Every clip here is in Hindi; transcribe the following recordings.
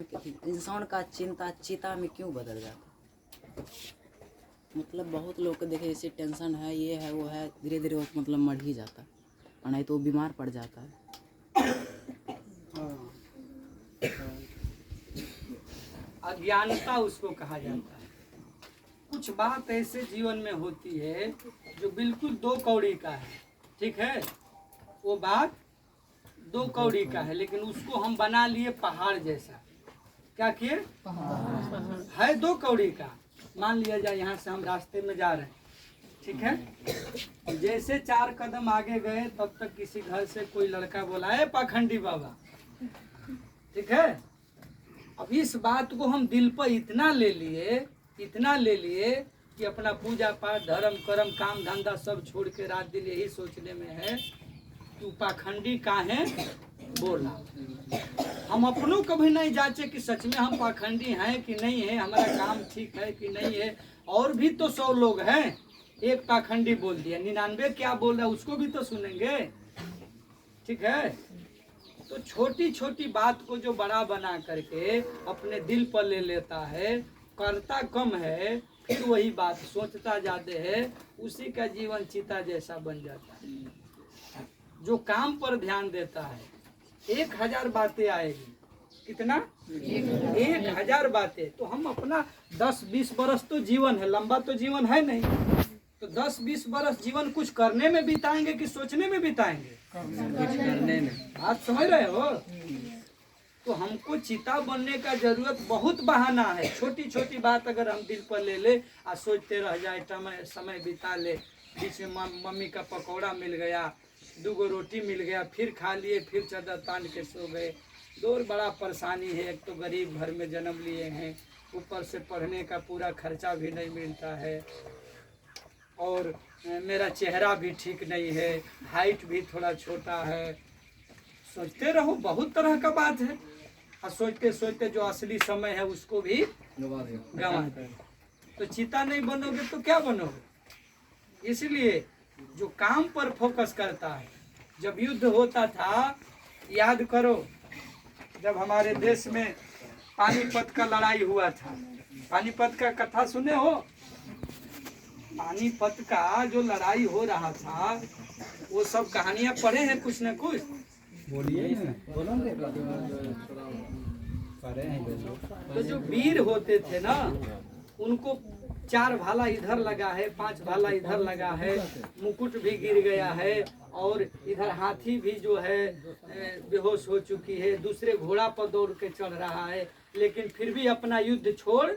इंसान का चिंता चिता में क्यों बदल जाता। मतलब बहुत लोग को देखे जैसे टेंशन है, ये है वो है, धीरे धीरे वो मतलब मर ही जाता और नहीं तो वो बीमार पड़ जाता है। अज्ञानता उसको कहा जाता है। कुछ बात ऐसे जीवन में होती है जो बिल्कुल दो कौड़ी का है, ठीक है, वो बात दो कौड़ी का है, लेकिन उसको हम बना लिए पहाड़ जैसा। क्या किए? है दो कौड़ी का। मान लिया जाए यहाँ से हम रास्ते में जा रहे हैं, ठीक है, जैसे 4 कदम आगे गए तब तक किसी घर से कोई लड़का बोला, ए पाखंडी बाबा, ठीक है। अब इस बात को हम दिल पर इतना ले लिए कि अपना पूजा पाठ धर्म कर्म काम धंधा सब छोड़ के रात दिन यही सोचने में है कि पाखंडी काहे बोला। हम अपनों कभी नहीं जांचे कि सच में हम पाखंडी हैं कि नहीं है, हमारा काम ठीक है कि नहीं है। और भी तो 100 लोग हैं, एक पाखंडी बोल दिया, 99 क्या बोल रहा है उसको भी तो सुनेंगे, ठीक है। तो छोटी छोटी बात को जो बड़ा बना करके अपने दिल पर ले लेता है, करता कम है, फिर वही बात सोचता ज्यादा है, उसी का जीवन चिता जैसा बन जाता है। जो काम पर ध्यान देता है 1000 बातें आएगी, कितना? 1000 बातें। तो हम अपना 10-20 बरस तो जीवन है, लंबा तो जीवन है नहीं, तो 10-20 बरस जीवन कुछ करने में बिताएंगे कि सोचने में बिताएंगे? कुछ करने में। बात समझ रहे हो? तो हमको चिता बनने का जरूरत बहुत बहाना है। छोटी छोटी बात अगर हम दिल पर ले ले और सोचते रह जाए, समय बिता ले, बीच में मम्मी का पकौड़ा मिल गया, 2 रोटी मिल गया, फिर खा लिए, फिर चादर तान के सो गए। दौर बड़ा परेशानी है, एक तो गरीब घर में जन्म लिए हैं, ऊपर से पढ़ने का पूरा खर्चा भी नहीं मिलता है, और मेरा चेहरा भी ठीक नहीं है, हाइट भी थोड़ा छोटा है। सोचते रहो, बहुत तरह का बात है, और सोचते सोचते जो असली समय है उसको भी गंवा दे। तो चिता नहीं बनोगे तो क्या बनोगे? इसलिए जो काम पर फोकस करता है। जब युद्ध होता था, याद करो, जब हमारे देश में पानीपत का लड़ाई हुआ था, पानीपत का कथा सुने हो? पानीपत का जो लड़ाई हो रहा था, वो सब कहानियां पढ़े हैं कुछ न कुछ? बोलिए। तो जो वीर होते थे ना, उनको 4 भाला इधर लगा है, 5 भाला इधर लगा है, मुकुट भी गिर गया है, और इधर हाथी भी जो है बेहोश हो चुकी है, दूसरे घोड़ा पर दौड़ के चढ़ रहा है, लेकिन फिर भी अपना युद्ध छोड़,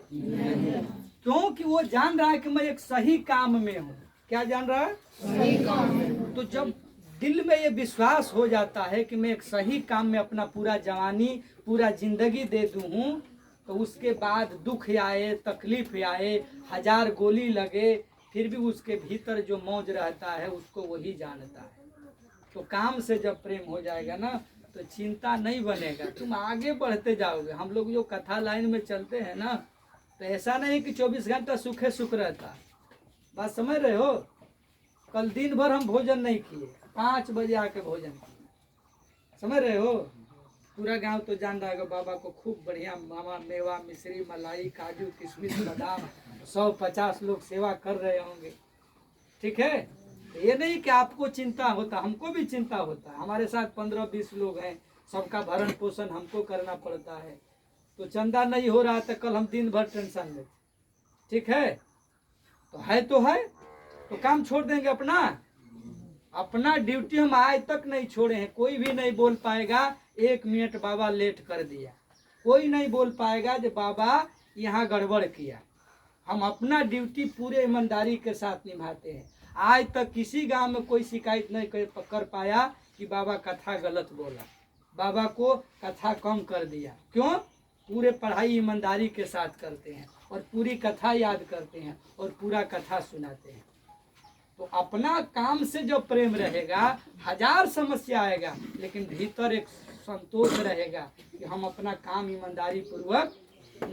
क्योंकि वो जान रहा है कि मैं एक सही काम में हूँ। क्या जान रहा है? सही काम में। तो जब दिल में ये विश्वास हो जाता है कि मैं एक सही काम में अपना पूरा जवानी, पूरा जिंदगी दे दूँ, तो उसके बाद दुख आए, तकलीफ आए, 1000 गोली लगे, फिर भी उसके भीतर जो मौज रहता है उसको वही जानता है। तो काम से जब प्रेम हो जाएगा ना, तो चिंता नहीं बनेगा, तुम आगे बढ़ते जाओगे। हम लोग जो कथा लाइन में चलते हैं ना, तो ऐसा नहीं कि 24 घंटा सुखे सुख रहता। बात समझ रहे हो? कल दिन भर हम भोजन नहीं किए, 5 बजे आके भोजन किए, समझ रहे हो? पूरा गांव तो जान रहा है बाबा को खूब बढ़िया मावा मेवा मिश्री मलाई काजू किशमिश बादाम 150 लोग सेवा कर रहे होंगे, ठीक है। ये नहीं कि आपको चिंता होता, हमको भी चिंता होता है। हमारे साथ 15-20 लोग हैं, सबका भरण पोषण हमको करना पड़ता है। तो चंदा नहीं हो रहा था, कल हम दिन भर टेंशन में, ठीक है। तो है तो काम छोड़ देंगे अपना ड्यूटी हम आज तक नहीं छोड़े हैं। कोई भी नहीं बोल पाएगा 1 मिनट बाबा लेट कर दिया, कोई नहीं बोल पाएगा कि बाबा यहाँ गड़बड़ किया। हम अपना ड्यूटी पूरे ईमानदारी के साथ निभाते हैं। आज तक किसी गांव में कोई शिकायत नहीं कर पाया कि बाबा कथा गलत बोला, बाबा को कथा कम कर दिया। क्यों? पूरे पढ़ाई ईमानदारी के साथ करते हैं, और पूरी कथा याद करते हैं, और पूरा कथा सुनाते हैं। तो अपना काम से जो प्रेम रहेगा, 1000 समस्या आएगा, लेकिन भीतर एक संतोष रहेगा कि हम अपना काम ईमानदारी पूर्वक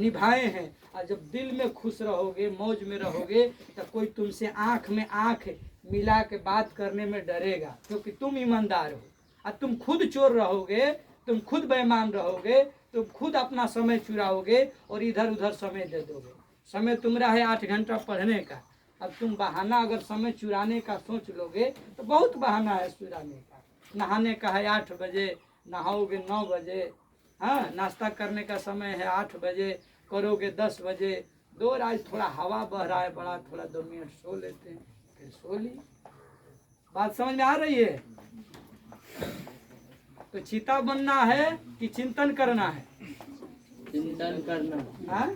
निभाए हैं। और जब दिल में खुश रहोगे, मौज में रहोगे, तो कोई तुमसे आंख में आंख मिला के बात करने में डरेगा, क्योंकि तुम ईमानदार हो। और तुम खुद चोर रहोगे, तुम खुद बेईमान रहोगे, तो खुद अपना समय चुराओगे और इधर उधर समय दे दोगे। समय तुम्हारा है 8 घंटा पढ़ने का, अब तुम बहाना अगर समय चुराने का सोच लोगे तो बहुत बहाना है चुराने का। नहाने का है 8 बजे, नहाओगे 9 बजे, हाँ नाश्ता करने का समय है 8 बजे, करोगे 10 बजे। दो आज थोड़ा हवा बह रहा है बड़ा, थोड़ा 2 मिनट सो लेते हैं, फिर सो ली। बात समझ में आ रही है? तो चीता बनना है कि चिंतन करना है? चिंतन करना। हाँ?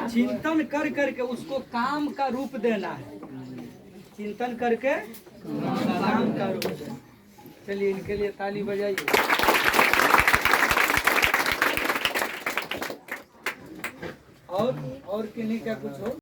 चिंतन कर करके उसको काम का रूप देना है। चिंतन करके काम का रूप देना। चलिए इनके लिए ताली बजाइए। और किन्हीं का कुछ हो?